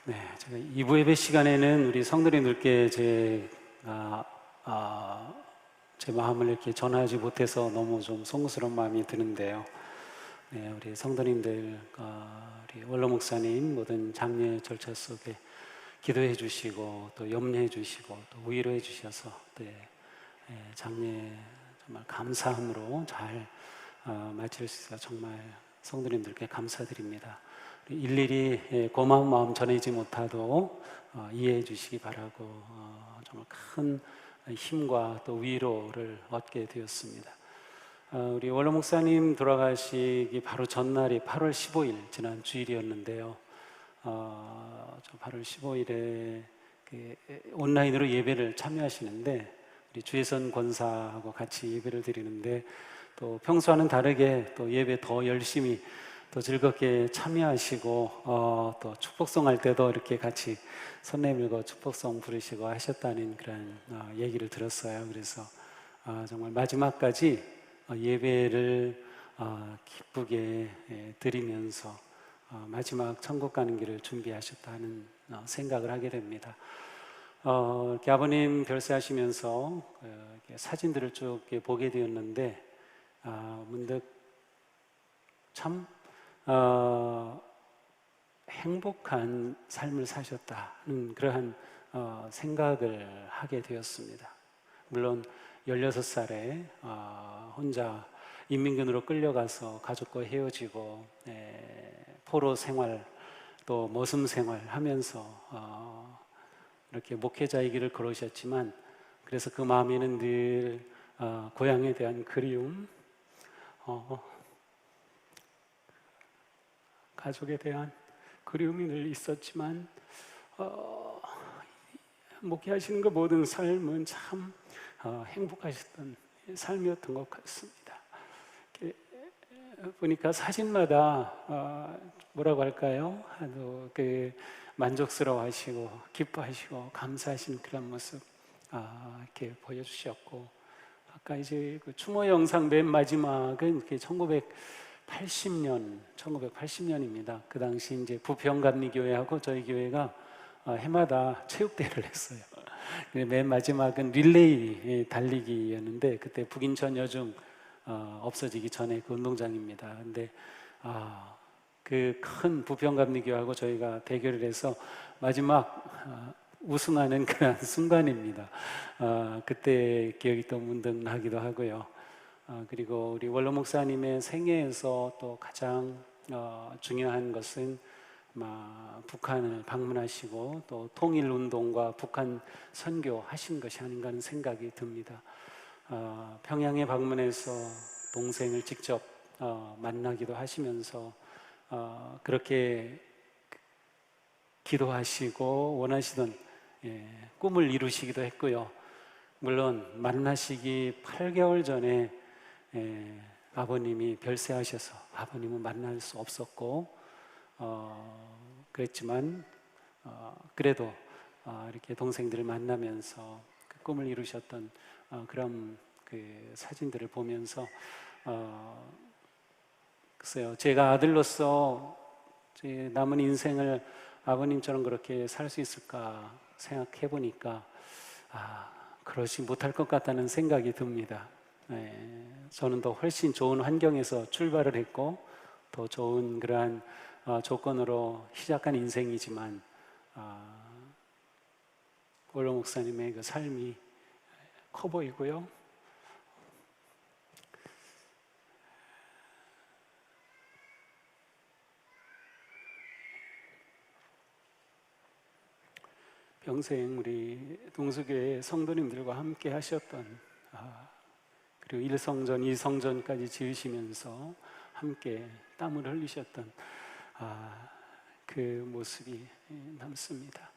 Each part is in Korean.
네, 제가 2부 예배 시간에는 우리 성도님들께 제 마음을 이렇게 전하지 못해서 너무 좀 송구스러운 마음이 드는데요. 네, 우리 성도님들, 우리 원로 목사님 모든 장례 절차 속에 기도해 주시고 또 염려해 주시고 또 위로해 주셔서 장례 정말 감사함으로 잘 마칠 수 있어 정말 성도님들께 감사드립니다. 일일이 고마운 마음 전하지 못하도 이해해 주시기 바라고 정말 큰 힘과 또 위로를 얻게 되었습니다. 우리 원로 목사님 돌아가시기 바로 전날이 8월 15일 지난 주일이었는데요. 8월 15일에 온라인으로 예배를 참여하시는데 우리 주혜선 권사하고 같이 예배를 드리는데 또 평소와는 다르게 또 예배 더 열심히 또 즐겁게 참여하시고 또 축복송 할 때도 이렇게 같이 손 내밀고 축복송 부르시고 하셨다는 그런 얘기를 들었어요. 그래서 정말 마지막까지 예배를 기쁘게 드리면서 마지막 천국 가는 길을 준비하셨다는 생각을 하게 됩니다. 이렇게 아버님 별세하시면서 이렇게 사진들을 쭉 보게 되었는데 문득 참 행복한 삶을 사셨다는 그러한 생각을 하게 되었습니다. 물론 16살에 혼자 인민군으로 끌려가서 가족과 헤어지고 포로 생활 또 머슴 생활 하면서 이렇게 목회자의 길을 걸으셨지만 그래서 그 마음에는 늘 고향에 대한 그리움, 가족에 대한 그리움이 늘 있었지만 목회하시는 그 모든 삶은 참 행복하셨던 삶이었던 것 같습니다. 보니까 사진마다 뭐라고 할까요? 아주 만족스러워하시고 기뻐하시고 감사하시는 그런 모습 이렇게 보여주셨고, 아까 이제 그 추모 영상 맨 마지막은 1980년입니다. 그 당시 이제 부평감리교회하고 저희 교회가 해마다 체육대회를 했어요. 맨 마지막은 릴레이 달리기였는데 그때 북인천 여중 없어지기 전에 그 운동장입니다. 근데 그 큰 부평감리교회하고 저희가 대결을 해서 마지막 우승하는 그런 순간입니다. 그때 기억이 또 문득 나기도 하고요. 그리고 우리 원로 목사님의 생애에서 또 가장 중요한 것은 북한을 방문하시고 또 통일운동과 북한 선교하신 것이 아닌가 하는 생각이 듭니다. 평양에 방문해서 동생을 직접 만나기도 하시면서 그렇게 기도하시고 원하시던 꿈을 이루시기도 했고요. 물론 만나시기 8개월 전에 아버님이 별세하셔서 아버님은 만날 수 없었고 그랬지만 그래도 이렇게 동생들을 만나면서 그 꿈을 이루셨던 그런 그 사진들을 보면서 글쎄요, 제가 아들로서 제 남은 인생을 아버님처럼 그렇게 살 수 있을까 생각해 보니까 그러지 못할 것 같다는 생각이 듭니다. 저는 더 훨씬 좋은 환경에서 출발을 했고 더 좋은 그러한 조건으로 시작한 인생이지만 원로 목사님의 그 삶이 커 보이고요. 평생 우리 동수교회 성도님들과 함께 하셨던 그리고 1성전, 2성전까지 지으시면서 함께 땀을 흘리셨던 그 모습이 남습니다.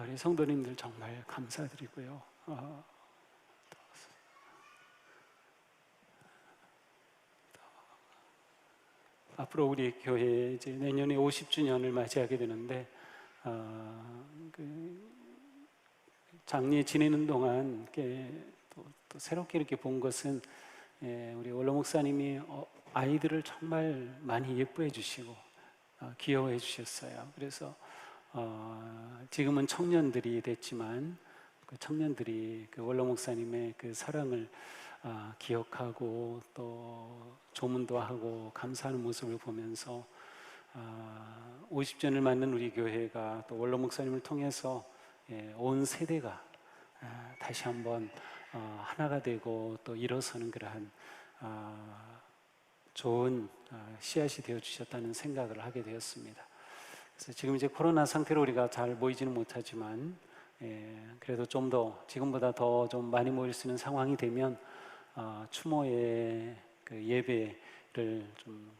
우리 성도님들 정말 감사드리고요. 앞으로 우리 교회 이제 내년에 50주년을 맞이하게 되는데 장례 지내는 동안 또 새롭게 이렇게 본 것은 우리 원로 목사님이 아이들을 정말 많이 예뻐해 주시고 귀여워해 주셨어요. 그래서 지금은 청년들이 됐지만 그 청년들이 그 원로 목사님의 그 사랑을 기억하고 또 조문도 하고 감사하는 모습을 보면서 50전을 맞는 우리 교회가 또 원로 목사님을 통해서 온 세대가 다시 한번 하나가 되고 또 일어서는 그러한 좋은 씨앗이 되어 주셨다는 생각을 하게 되었습니다. 그래서 지금 이제 코로나 상태로 우리가 잘 모이지는 못하지만 그래도 좀 더 지금보다 더 좀 많이 모일 수 있는 상황이 되면 추모의 그 예배를 좀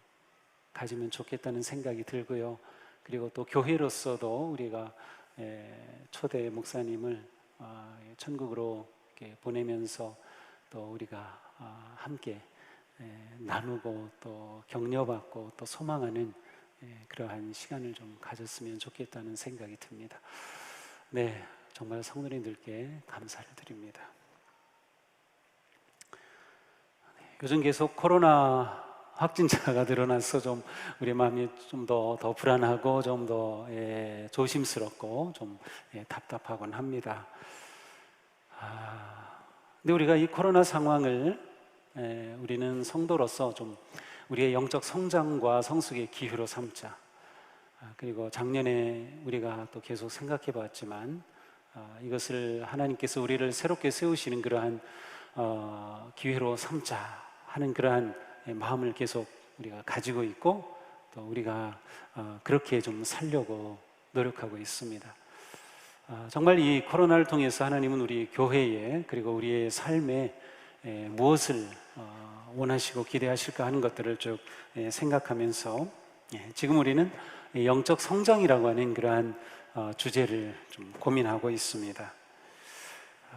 가지면 좋겠다는 생각이 들고요. 그리고 또 교회로서도 우리가 초대 목사님을 천국으로 이렇게 보내면서 또 우리가 함께 나누고 또 격려받고 또 소망하는 그러한 시간을 좀 가졌으면 좋겠다는 생각이 듭니다. 네, 정말 성도님들께 감사를 드립니다. 요즘 계속 코로나 확진자가 늘어나서 좀 우리 마음이 좀 더 불안하고 좀 더 조심스럽고 좀 답답하곤 합니다. 근데 우리가 이 코로나 상황을 우리는 성도로서 좀 우리의 영적 성장과 성숙의 기회로 삼자. 그리고 작년에 우리가 또 계속 생각해 봤지만 이것을 하나님께서 우리를 새롭게 세우시는 그러한 기회로 삼자 하는 그러한 마음을 계속 우리가 가지고 있고 또 우리가 그렇게 좀 살려고 노력하고 있습니다. 정말 이 코로나를 통해서 하나님은 우리 교회에 그리고 우리의 삶에 무엇을 원하시고 기대하실까 하는 것들을 쭉 생각하면서 지금 우리는 영적 성장이라고 하는 그러한 주제를 좀 고민하고 있습니다.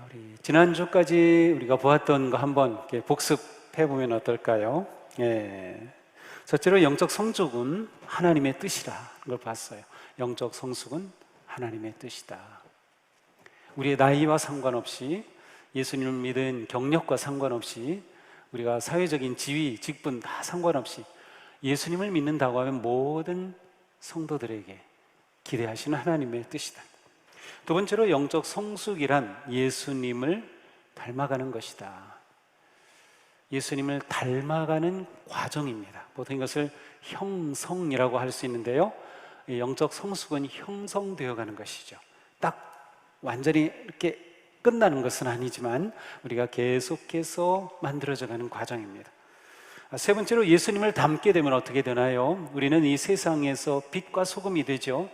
우리 지난주까지 우리가 보았던 거 한번 이렇게 복습해 보면 어떨까요? 첫째로 영적 성숙은 하나님의 뜻이라 걸 봤어요. 영적 성숙은 하나님의 뜻이다. 우리의 나이와 상관없이 예수님을 믿은 경력과 상관없이 우리가 사회적인 지위, 직분 다 상관없이 예수님을 믿는다고 하면 모든 성도들에게 기대하시는 하나님의 뜻이다. 두 번째로 영적 성숙이란 예수님을 닮아가는 것이다. 예수님을 닮아가는 과정입니다. 보통 이것을 형성이라고 할 수 있는데요, 영적 성숙은 형성되어 가는 것이죠. 딱 완전히 이렇게 끝나는 것은 아니지만 우리가 계속해서 만들어져 가는 과정입니다. 세 번째로 예수님을 닮게 되면 어떻게 되나요? 우리는 이 세상에서 빛과 소금이 되죠.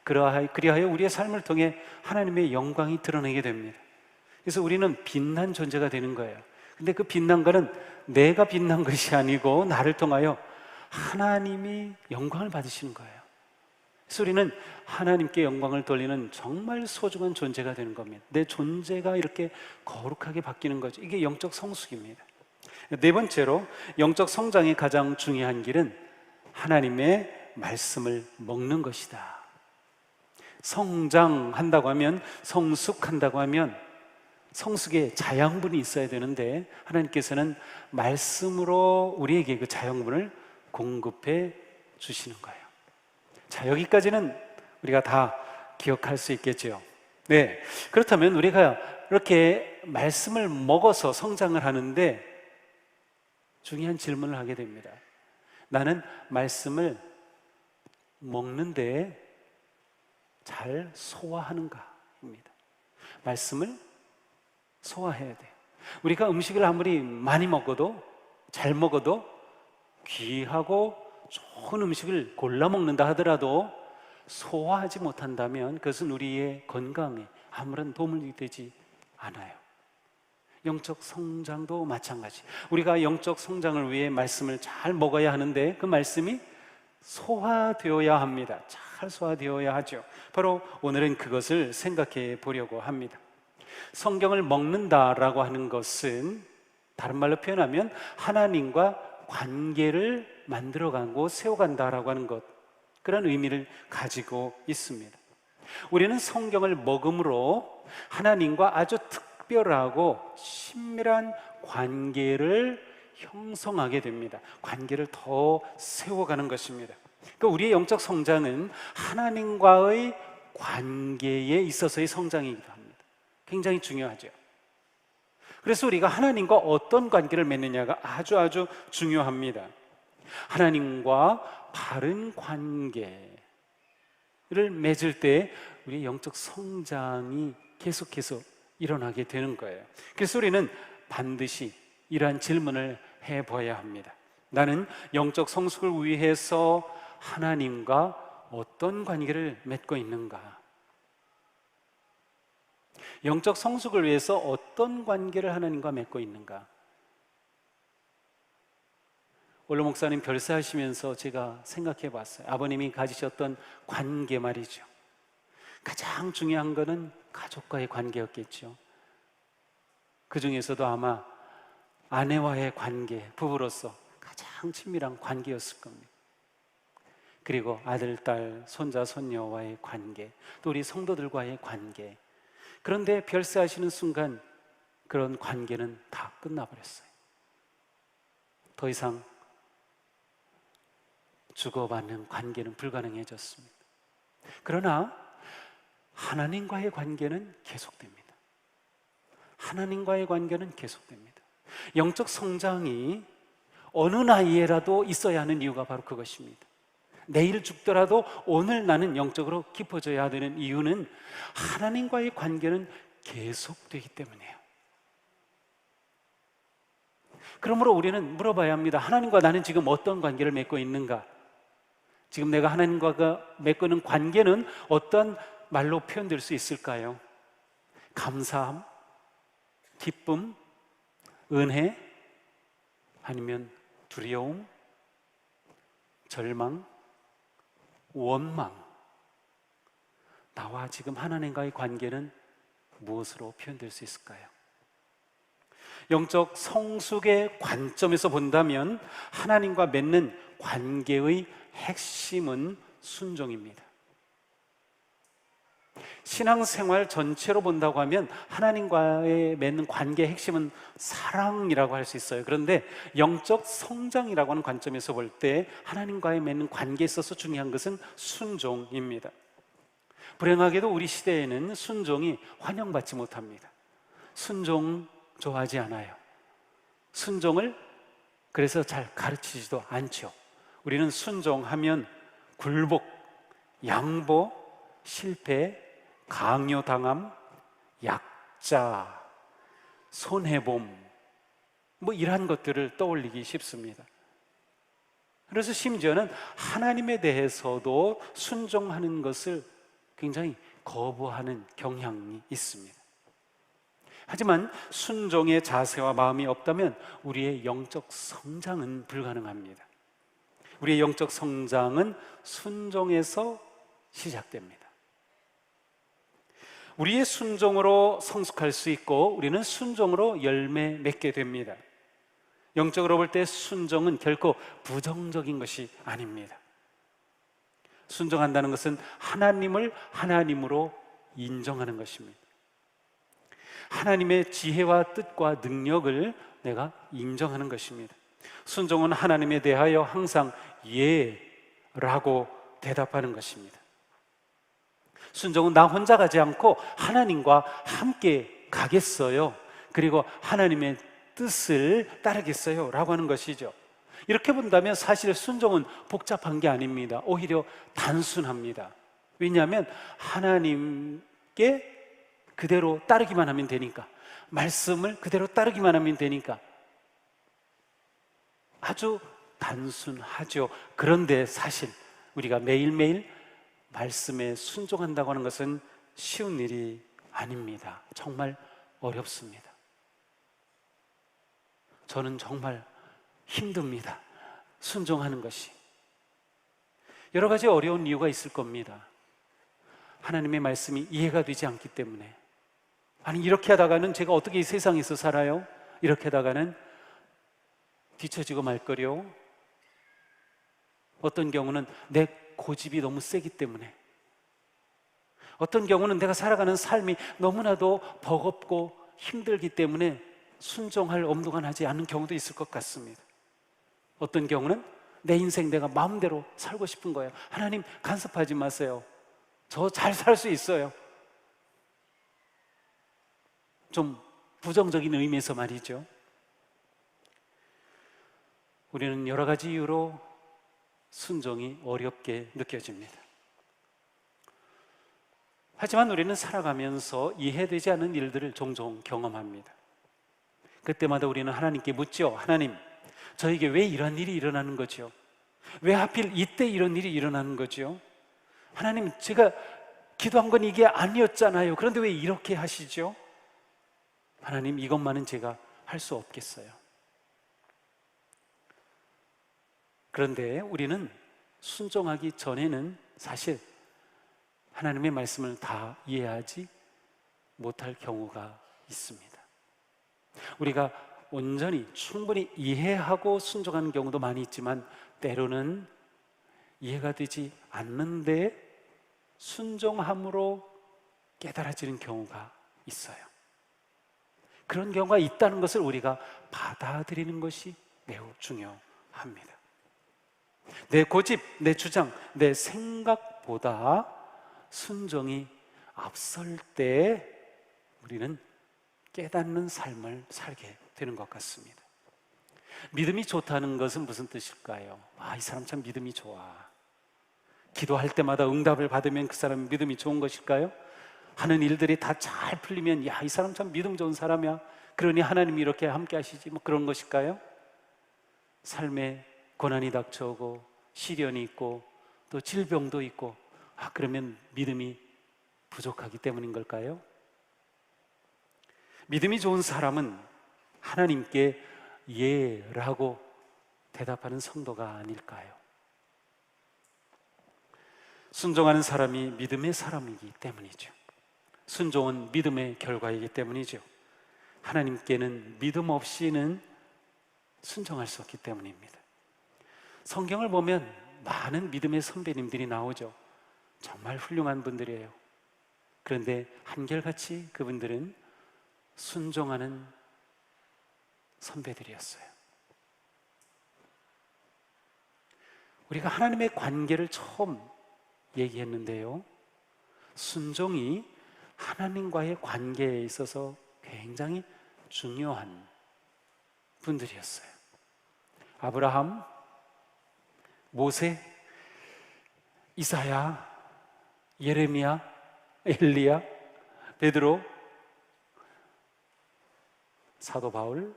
그리하여 우리의 삶을 통해 하나님의 영광이 드러나게 됩니다. 그래서 우리는 빛난 존재가 되는 거예요. 근데 그 빛난 거는 내가 빛난 것이 아니고 나를 통하여 하나님이 영광을 받으시는 거예요. 그래서 우리는 하나님께 영광을 돌리는 정말 소중한 존재가 되는 겁니다. 내 존재가 이렇게 거룩하게 바뀌는 거죠. 이게 영적 성숙입니다. 네 번째로 영적 성장의 가장 중요한 길은 하나님의 말씀을 먹는 것이다. 성장한다고 하면, 성숙한다고 하면 성숙의 자양분이 있어야 되는데 하나님께서는 말씀으로 우리에게 그 자양분을 공급해 주시는 거예요. 자, 여기까지는 우리가 다 기억할 수 있겠죠. 네, 그렇다면 우리가 이렇게 말씀을 먹어서 성장을 하는데 중요한 질문을 하게 됩니다. 나는 말씀을 먹는데 잘 소화하는가입니다. 말씀을 소화해야 돼요. 우리가 음식을 아무리 많이 먹어도, 잘 먹어도, 귀하고 좋은 음식을 골라 먹는다 하더라도 소화하지 못한다면 그것은 우리의 건강에 아무런 도움이 되지 않아요. 영적 성장도 마찬가지. 우리가 영적 성장을 위해 말씀을 잘 먹어야 하는데 그 말씀이 소화되어야 합니다. 잘 소화되어야 하죠. 바로 오늘은 그것을 생각해 보려고 합니다. 성경을 먹는다라고 하는 것은 다른 말로 표현하면 하나님과 관계를 만들어가고 세워간다라고 하는 것, 그런 의미를 가지고 있습니다. 우리는 성경을 먹음으로 하나님과 아주 특별하고 친밀한 관계를 형성하게 됩니다. 관계를 더 세워가는 것입니다. 그러니까 우리의 영적 성장은 하나님과의 관계에 있어서의 성장이기도 합니다. 굉장히 중요하죠. 그래서 우리가 하나님과 어떤 관계를 맺느냐가 아주 중요합니다. 하나님과 바른 관계를 맺을 때 우리의 영적 성장이 계속해서 일어나게 되는 거예요. 그래서 우리는 반드시 이러한 질문을 해봐야 합니다. 나는 영적 성숙을 위해서 하나님과 어떤 관계를 맺고 있는가? 영적 성숙을 위해서 어떤 관계를 하나님과 맺고 있는가? 원로 목사님 별세하시면서 제가 생각해 봤어요. 아버님이 가지셨던 관계 말이죠. 가장 중요한 것은 가족과의 관계였겠죠. 그 중에서도 아마 아내와의 관계, 부부로서 가장 친밀한 관계였을 겁니다. 그리고 아들, 딸, 손자, 손녀와의 관계, 또 우리 성도들과의 관계. 그런데 별세하시는 순간 그런 관계는 다 끝나버렸어요. 더 이상 주고받는 관계는 불가능해졌습니다. 그러나 하나님과의 관계는 계속됩니다. 하나님과의 관계는 계속됩니다. 영적 성장이 어느 나이에라도 있어야 하는 이유가 바로 그것입니다. 내일 죽더라도 오늘 나는 영적으로 깊어져야 되는 이유는 하나님과의 관계는 계속되기 때문이에요. 그러므로 우리는 물어봐야 합니다. 하나님과 나는 지금 어떤 관계를 맺고 있는가? 지금 내가 하나님과 맺고 있는 관계는 어떤 말로 표현될 수 있을까요? 감사함, 기쁨, 은혜, 아니면 두려움, 절망, 원망. 나와 지금 하나님과의 관계는 무엇으로 표현될 수 있을까요? 영적 성숙의 관점에서 본다면 하나님과 맺는 관계의 핵심은 순종입니다. 신앙생활 전체로 본다고 하면 하나님과의 맺는 관계의 핵심은 사랑이라고 할 수 있어요. 그런데 영적 성장이라고 하는 관점에서 볼 때 하나님과의 맺는 관계에 있어서 중요한 것은 순종입니다. 불행하게도 우리 시대에는 순종이 환영받지 못합니다. 순종 좋아하지 않아요. 순종을 그래서 잘 가르치지도 않죠. 우리는 순종하면 굴복, 양보, 실패, 강요당함, 약자, 손해봄, 이러한 것들을 떠올리기 쉽습니다. 그래서 심지어는 하나님에 대해서도 순종하는 것을 굉장히 거부하는 경향이 있습니다. 하지만 순종의 자세와 마음이 없다면 우리의 영적 성장은 불가능합니다. 우리의 영적 성장은 순종에서 시작됩니다. 우리의 순종으로 성숙할 수 있고 우리는 순종으로 열매 맺게 됩니다. 영적으로 볼 때 순종은 결코 부정적인 것이 아닙니다. 순종한다는 것은 하나님을 하나님으로 인정하는 것입니다. 하나님의 지혜와 뜻과 능력을 내가 인정하는 것입니다. 순종은 하나님에 대하여 항상 예라고 대답하는 것입니다. 순종은 나 혼자 가지 않고 하나님과 함께 가겠어요. 그리고 하나님의 뜻을 따르겠어요 라고 하는 것이죠. 이렇게 본다면 사실 순종은 복잡한 게 아닙니다. 오히려 단순합니다. 왜냐하면 하나님께 그대로 따르기만 하면 되니까, 말씀을 그대로 따르기만 하면 되니까 아주 단순하죠. 그런데 사실 우리가 매일매일 말씀에 순종한다고 하는 것은 쉬운 일이 아닙니다. 정말 어렵습니다. 저는 정말 힘듭니다. 순종하는 것이. 여러 가지 어려운 이유가 있을 겁니다. 하나님의 말씀이 이해가 되지 않기 때문에, 아니 이렇게 하다가는 제가 어떻게 이 세상에서 살아요? 이렇게 하다가는 뒤처지고 말 거려. 어떤 경우는 내 고집이 너무 세기 때문에, 어떤 경우는 내가 살아가는 삶이 너무나도 버겁고 힘들기 때문에 순종할 엄두가 나지 않는 경우도 있을 것 같습니다. 어떤 경우는 내 인생 내가 마음대로 살고 싶은 거예요. 하나님 간섭하지 마세요. 저 잘 살 수 있어요. 좀 부정적인 의미에서 말이죠. 우리는 여러 가지 이유로 순종이 어렵게 느껴집니다. 하지만 우리는 살아가면서 이해되지 않는 일들을 종종 경험합니다. 그때마다 우리는 하나님께 묻죠. 하나님, 저에게 왜 이런 일이 일어나는 거죠? 왜 하필 이때 이런 일이 일어나는 거죠? 하나님, 제가 기도한 건 이게 아니었잖아요. 그런데 왜 이렇게 하시죠? 하나님, 이것만은 제가 할 수 없겠어요. 그런데 우리는 순종하기 전에는 사실 하나님의 말씀을 다 이해하지 못할 경우가 있습니다. 우리가 온전히 충분히 이해하고 순종하는 경우도 많이 있지만 때로는 이해가 되지 않는데 순종함으로 깨달아지는 경우가 있어요. 그런 경우가 있다는 것을 우리가 받아들이는 것이 매우 중요합니다. 내 고집, 내 주장, 내 생각보다 순종이 앞설 때 우리는 깨닫는 삶을 살게 되는 것 같습니다. 믿음이 좋다는 것은 무슨 뜻일까요? 이 사람 참 믿음이 좋아. 기도할 때마다 응답을 받으면 그 사람은 믿음이 좋은 것일까요? 하는 일들이 다 잘 풀리면 이 사람 참 믿음 좋은 사람이야. 그러니 하나님이 이렇게 함께 하시지, 그런 것일까요? 삶에 고난이 닥쳐오고 시련이 있고 또 질병도 있고 그러면 믿음이 부족하기 때문인 걸까요? 믿음이 좋은 사람은 하나님께 예라고 대답하는 성도가 아닐까요? 순종하는 사람이 믿음의 사람이기 때문이죠. 순종은 믿음의 결과이기 때문이죠. 하나님께는 믿음 없이는 순종할 수 없기 때문입니다. 성경을 보면 많은 믿음의 선배님들이 나오죠. 정말 훌륭한 분들이에요. 그런데 한결같이 그분들은 순종하는 선배들이었어요. 우리가 하나님의 관계를 처음 얘기했는데요, 순종이 하나님과의 관계에 있어서 굉장히 중요한 분들이었어요. 아브라함, 모세, 이사야, 예레미야, 엘리야, 베드로, 사도 바울,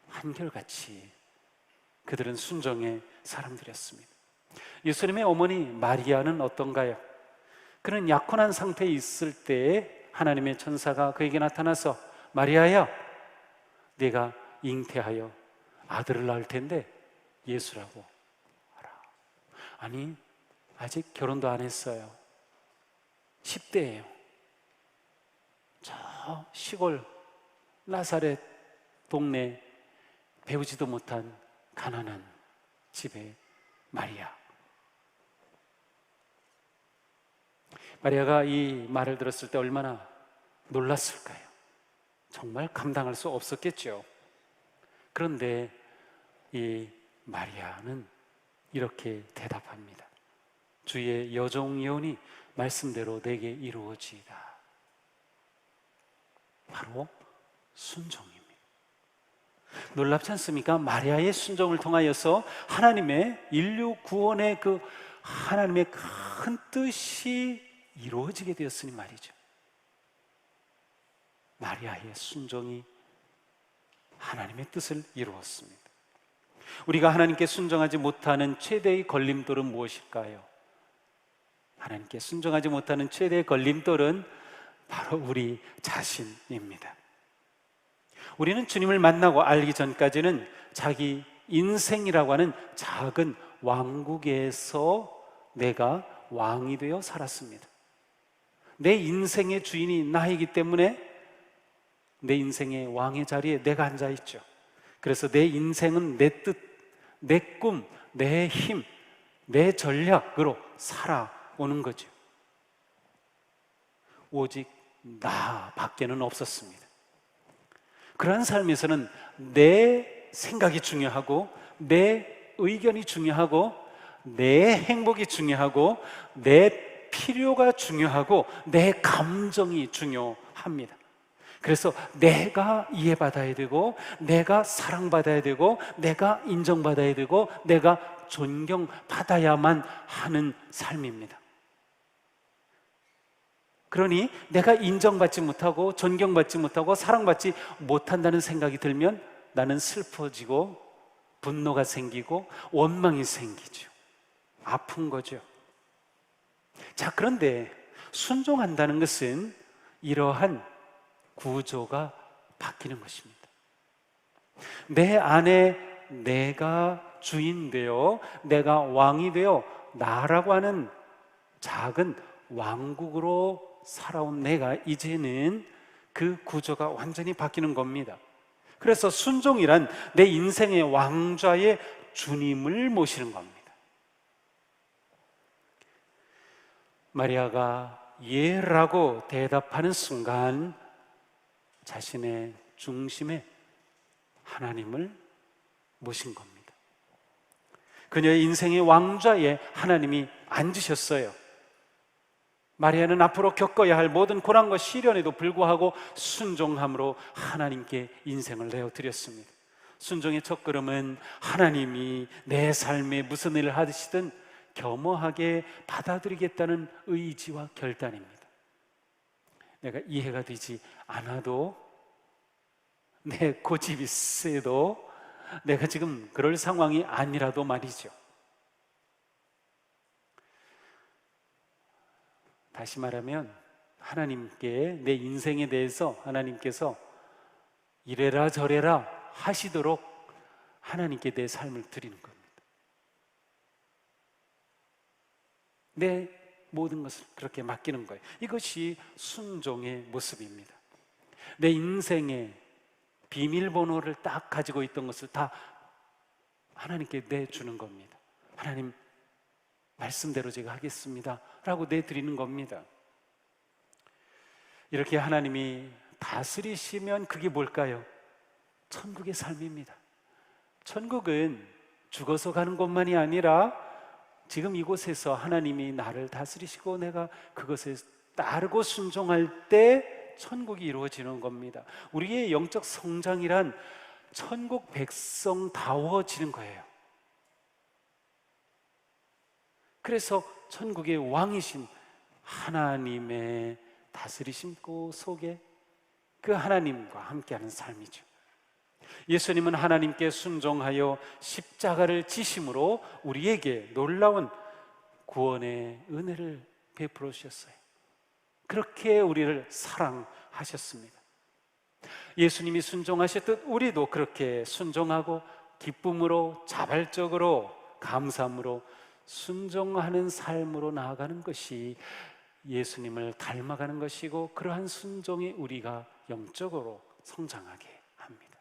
한결같이 그들은 순종의 사람들이었습니다. 예수님의 어머니 마리아는 어떤가요? 그는 약혼한 상태에 있을 때 하나님의 천사가 그에게 나타나서 마리아야, 네가 잉태하여 아들을 낳을 텐데 예수라고 하라. 아니, 아직 결혼도 안 했어요. 10대예요. 저 시골 나사렛 동네 배우지도 못한 가난한 집의 마리아. 마리아가 이 말을 들었을 때 얼마나 놀랐을까요? 정말 감당할 수 없었겠죠. 그런데 이 마리아는 이렇게 대답합니다. 주의 여종이오니 말씀대로 내게 이루어지이다. 바로 순종입니다. 놀랍지 않습니까? 마리아의 순종을 통하여서 하나님의 인류 구원의 그 하나님의 큰 뜻이 이루어지게 되었으니 말이죠. 마리아의 순종이 하나님의 뜻을 이루었습니다. 우리가 하나님께 순종하지 못하는 최대의 걸림돌은 무엇일까요? 하나님께 순종하지 못하는 최대의 걸림돌은 바로 우리 자신입니다. 우리는 주님을 만나고 알기 전까지는 자기 인생이라고 하는 작은 왕국에서 내가 왕이 되어 살았습니다. 내 인생의 주인이 나이기 때문에 내 인생의 왕의 자리에 내가 앉아있죠. 그래서 내 인생은 내 뜻, 내 꿈, 내 힘, 내 전략으로 살아오는 거죠. 오직 나 밖에는 없었습니다. 그러한 삶에서는 내 생각이 중요하고 내 의견이 중요하고 내 행복이 중요하고 내 필요가 중요하고 내 감정이 중요합니다. 그래서 내가 이해받아야 되고, 내가 사랑받아야 되고, 내가 인정받아야 되고, 내가 존경받아야만 하는 삶입니다. 그러니 내가 인정받지 못하고 존경받지 못하고 사랑받지 못한다는 생각이 들면 나는 슬퍼지고 분노가 생기고 원망이 생기죠. 아픈 거죠. 자, 그런데 순종한다는 것은 이러한 구조가 바뀌는 것입니다. 내 안에 내가 주인 되어, 내가 왕이 되어 나라고 하는 작은 왕국으로 살아온 내가 이제는 그 구조가 완전히 바뀌는 겁니다. 그래서 순종이란 내 인생의 왕좌의 주님을 모시는 겁니다. 마리아가 예라고 대답하는 순간 자신의 중심에 하나님을 모신 겁니다. 그녀의 인생의 왕좌에 하나님이 앉으셨어요. 마리아는 앞으로 겪어야 할 모든 고난과 시련에도 불구하고 순종함으로 하나님께 인생을 내어드렸습니다. 순종의 첫걸음은 하나님이 내 삶에 무슨 일을 하시든 겸허하게 받아들이겠다는 의지와 결단입니다. 내가 이해가 되지 않아도, 내 고집이 세도, 내가 지금 그럴 상황이 아니라도 말이죠. 다시 말하면 하나님께 내 인생에 대해서 하나님께서 이래라 저래라 하시도록 하나님께 내 삶을 드리는 겁니다. 내 모든 것을 그렇게 맡기는 거예요. 이것이 순종의 모습입니다. 내 인생의 비밀번호를 딱 가지고 있던 것을 다 하나님께 내주는 겁니다. 하나님, 말씀대로 제가 하겠습니다 라고 내드리는 겁니다. 이렇게 하나님이 다스리시면 그게 뭘까요? 천국의 삶입니다. 천국은 죽어서 가는 곳만이 아니라 지금 이곳에서 하나님이 나를 다스리시고 내가 그것에 따르고 순종할 때 천국이 이루어지는 겁니다. 우리의 영적 성장이란 천국 백성다워지는 거예요. 그래서 천국의 왕이신 하나님의 다스리심 속에 그 하나님과 함께하는 삶이죠. 예수님은 하나님께 순종하여 십자가를 지심으로 우리에게 놀라운 구원의 은혜를 베풀어 주셨어요. 그렇게 우리를 사랑하셨습니다. 예수님이 순종하셨듯 우리도 그렇게 순종하고 기쁨으로, 자발적으로, 감사함으로 순종하는 삶으로 나아가는 것이 예수님을 닮아가는 것이고, 그러한 순종이 우리가 영적으로 성장하게 합니다.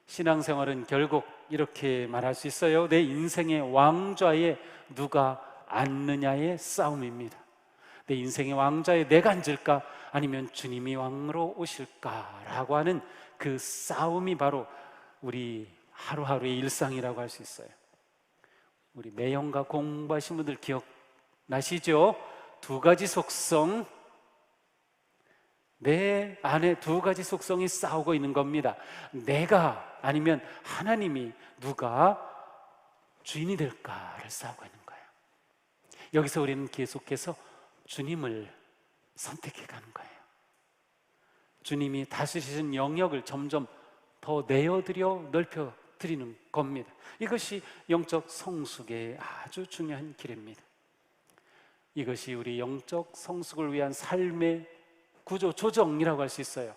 신앙생활은 결국 이렇게 말할 수 있어요. 내 인생의 왕좌에 누가 앉느냐의 싸움입니다. 내 인생의 왕좌에 내가 앉을까, 아니면 주님이 왕으로 오실까라고 하는 그 싸움이 바로 우리 하루하루의 일상이라고 할 수 있어요. 우리 매형과 공부하신 분들 기억나시죠? 두 가지 속성, 내 안에 두 가지 속성이 싸우고 있는 겁니다. 내가 아니면 하나님이 누가 주인이 될까를 싸우고 있는 거예요. 여기서 우리는 계속해서 주님을 선택해 가는 거예요. 주님이 다스리신 영역을 점점 더 내어드려 넓혀 드리는 겁니다. 이것이 영적 성숙의 아주 중요한 길입니다. 이것이 우리 영적 성숙을 위한 삶의 구조 조정이라고 할 수 있어요.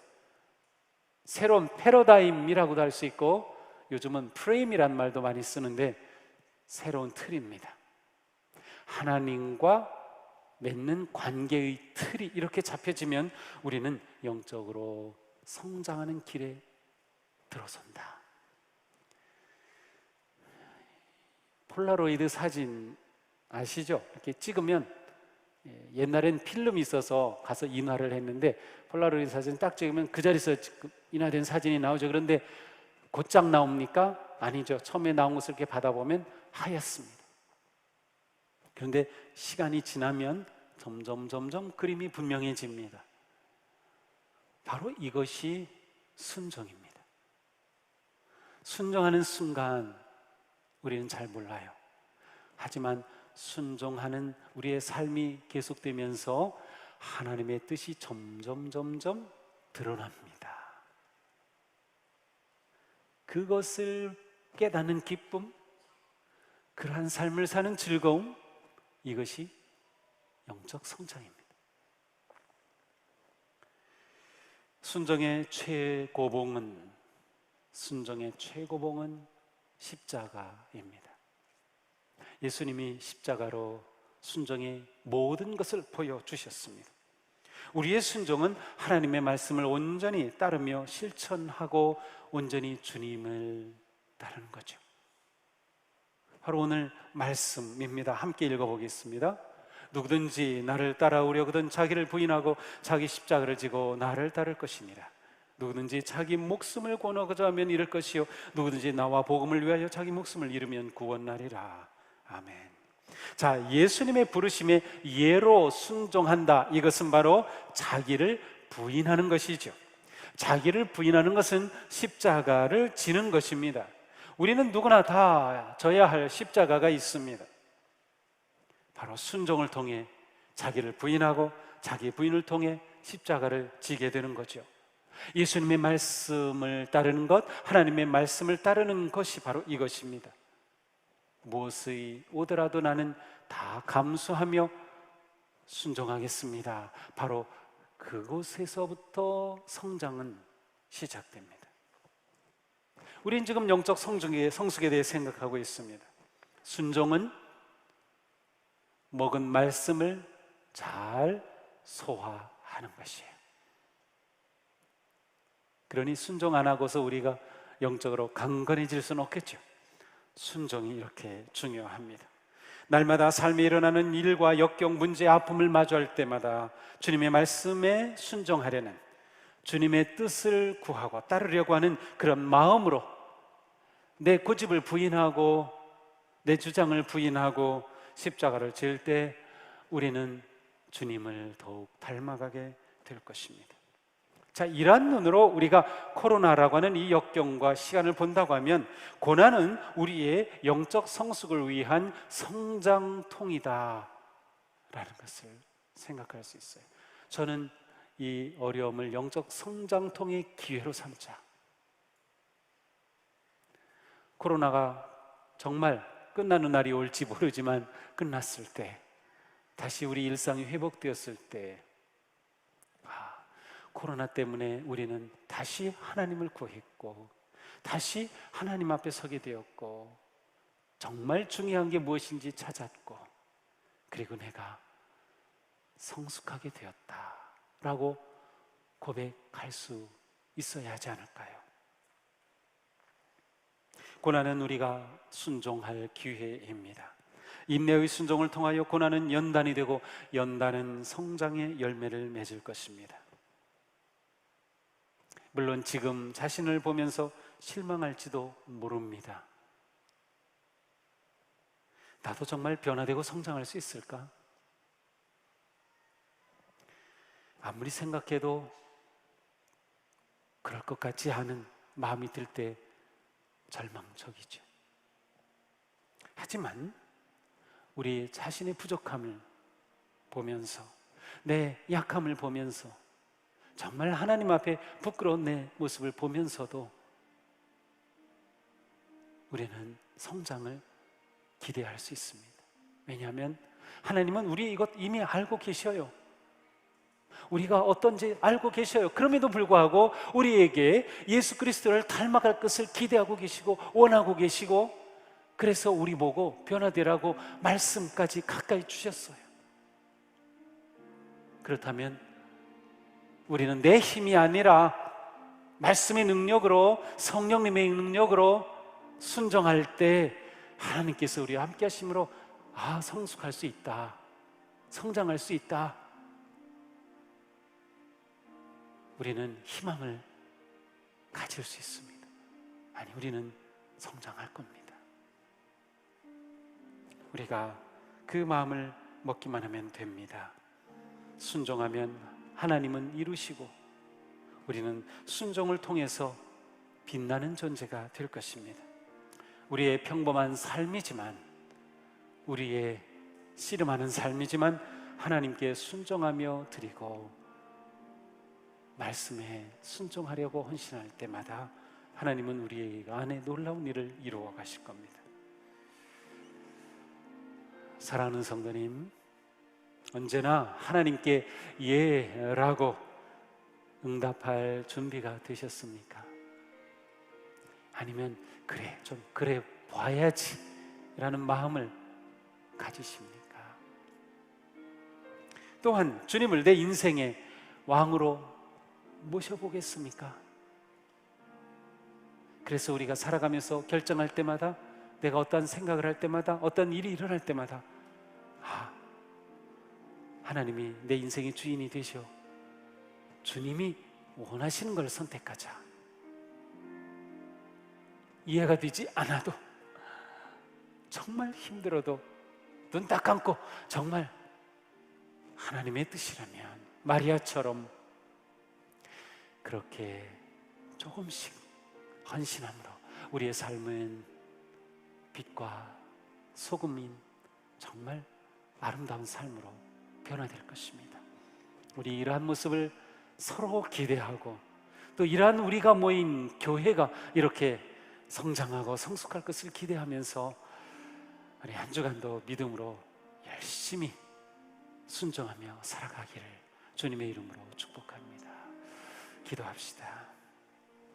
새로운 패러다임이라고도 할 수 있고, 요즘은 프레임이란 말도 많이 쓰는데 새로운 틀입니다. 하나님과 맺는 관계의 틀이 이렇게 잡혀지면 우리는 영적으로 성장하는 길에 들어선다. 폴라로이드 사진 아시죠? 이렇게 찍으면, 옛날엔 필름이 있어서 가서 인화를 했는데 폴라로이드 사진 딱 찍으면 그 자리에서 인화된 사진이 나오죠. 그런데 곧장 나옵니까? 아니죠. 처음에 나온 것을 이렇게 받아보면 하얗습니다. 그런데 시간이 지나면 점점 그림이 분명해집니다. 바로 이것이 순종입니다. 순종하는 순간 우리는 잘 몰라요. 하지만 순종하는 우리의 삶이 계속되면서 하나님의 뜻이 점점 드러납니다. 그것을 깨닫는 기쁨, 그러한 삶을 사는 즐거움, 이것이 영적 성장입니다. 순종의 최고봉은 십자가입니다. 예수님이 십자가로 순종의 모든 것을 보여주셨습니다. 우리의 순종은 하나님의 말씀을 온전히 따르며 실천하고 온전히 주님을 따르는 거죠. 바로 오늘 말씀입니다. 함께 읽어보겠습니다. 누구든지 나를 따라오려거든 자기를 부인하고 자기 십자가를 지고 나를 따를 것이니라. 누구든지 자기 목숨을 권하고자 하면 잃을 것이요 누구든지 나와 복음을 위하여 자기 목숨을 잃으면 구원하리라. 아멘. 자, 예수님의 부르심에 예로 순종한다. 이것은 바로 자기를 부인하는 것이죠. 자기를 부인하는 것은 십자가를 지는 것입니다. 우리는 누구나 다 져야 할 십자가가 있습니다. 바로 순종을 통해 자기를 부인하고 자기 부인을 통해 십자가를 지게 되는 거죠. 예수님의 말씀을 따르는 것, 하나님의 말씀을 따르는 것이 바로 이것입니다. 무엇이 오더라도 나는 다 감수하며 순종하겠습니다. 바로 그곳에서부터 성장은 시작됩니다. 우린 지금 영적 성숙에 대해 생각하고 있습니다. 순종은 먹은 말씀을 잘 소화하는 것이에요. 그러니 순종 안 하고서 우리가 영적으로 강건해질 수는 없겠죠. 순종이 이렇게 중요합니다. 날마다 삶에 일어나는 일과 역경, 문제, 아픔을 마주할 때마다 주님의 말씀에 순종하려는, 주님의 뜻을 구하고 따르려고 하는 그런 마음으로 내 고집을 부인하고 내 주장을 부인하고 십자가를 질 때 우리는 주님을 더욱 닮아가게 될 것입니다. 자, 이러한 눈으로 우리가 코로나라고 하는 이 역경과 시간을 본다고 하면 고난은 우리의 영적 성숙을 위한 성장통이다 라는 것을 생각할 수 있어요. 저는 이 어려움을 영적 성장통의 기회로 삼자. 코로나가 정말 끝나는 날이 올지 모르지만 끝났을 때, 다시 우리 일상이 회복되었을 때, 코로나 때문에 우리는 다시 하나님을 구했고 다시 하나님 앞에 서게 되었고 정말 중요한 게 무엇인지 찾았고 그리고 내가 성숙하게 되었다라고 고백할 수 있어야 하지 않을까요? 고난은 우리가 순종할 기회입니다. 인내의 순종을 통하여 고난은 연단이 되고 연단은 성장의 열매를 맺을 것입니다. 물론 지금 자신을 보면서 실망할지도 모릅니다. 나도 정말 변화되고 성장할 수 있을까? 아무리 생각해도 그럴 것 같지 않은 마음이 들 때 절망적이죠. 하지만 우리 자신의 부족함을 보면서, 내 약함을 보면서, 정말 하나님 앞에 부끄러운 내 모습을 보면서도 우리는 성장을 기대할 수 있습니다. 왜냐하면 하나님은 우리 이것 이미 알고 계셔요. 우리가 어떤지 알고 계셔요. 그럼에도 불구하고 우리에게 예수 그리스도를 닮아갈 것을 기대하고 계시고 원하고 계시고, 그래서 우리 보고 변화되라고 말씀까지 가까이 주셨어요. 그렇다면 우리는 내 힘이 아니라 말씀의 능력으로, 성령님의 능력으로 순종할 때 하나님께서 우리와 함께 하심으로 성숙할 수 있다, 성장할 수 있다, 우리는 희망을 가질 수 있습니다. 아니, 우리는 성장할 겁니다. 우리가 그 마음을 먹기만 하면 됩니다. 순종하면 하나님은 이루시고 우리는 순종을 통해서 빛나는 존재가 될 것입니다. 우리의 평범한 삶이지만, 우리의 씨름하는 삶이지만 하나님께 순종하며 드리고 말씀에 순종하려고 헌신할 때마다 하나님은 우리 안에 놀라운 일을 이루어 가실 겁니다. 사랑하는 성도님, 언제나 하나님께 예라고 응답할 준비가 되셨습니까? 아니면 그래 봐야지 라는 마음을 가지십니까? 또한 주님을 내 인생의 왕으로 모셔보겠습니까? 그래서 우리가 살아가면서 결정할 때마다, 내가 어떤 생각을 할 때마다, 어떤 일이 일어날 때마다 하나님이 내 인생의 주인이 되셔, 주님이 원하시는 걸 선택하자. 이해가 되지 않아도, 정말 힘들어도 눈 딱 감고 정말 하나님의 뜻이라면 마리아처럼 그렇게 조금씩 헌신함으로 우리의 삶은 빛과 소금인 정말 아름다운 삶으로 변화될 것입니다. 우리 이러한 모습을 서로 기대하고, 또 이러한 우리가 모인 교회가 이렇게 성장하고 성숙할 것을 기대하면서 우리 한 주간도 믿음으로 열심히 순종하며 살아가기를 주님의 이름으로 축복합니다. 기도합시다.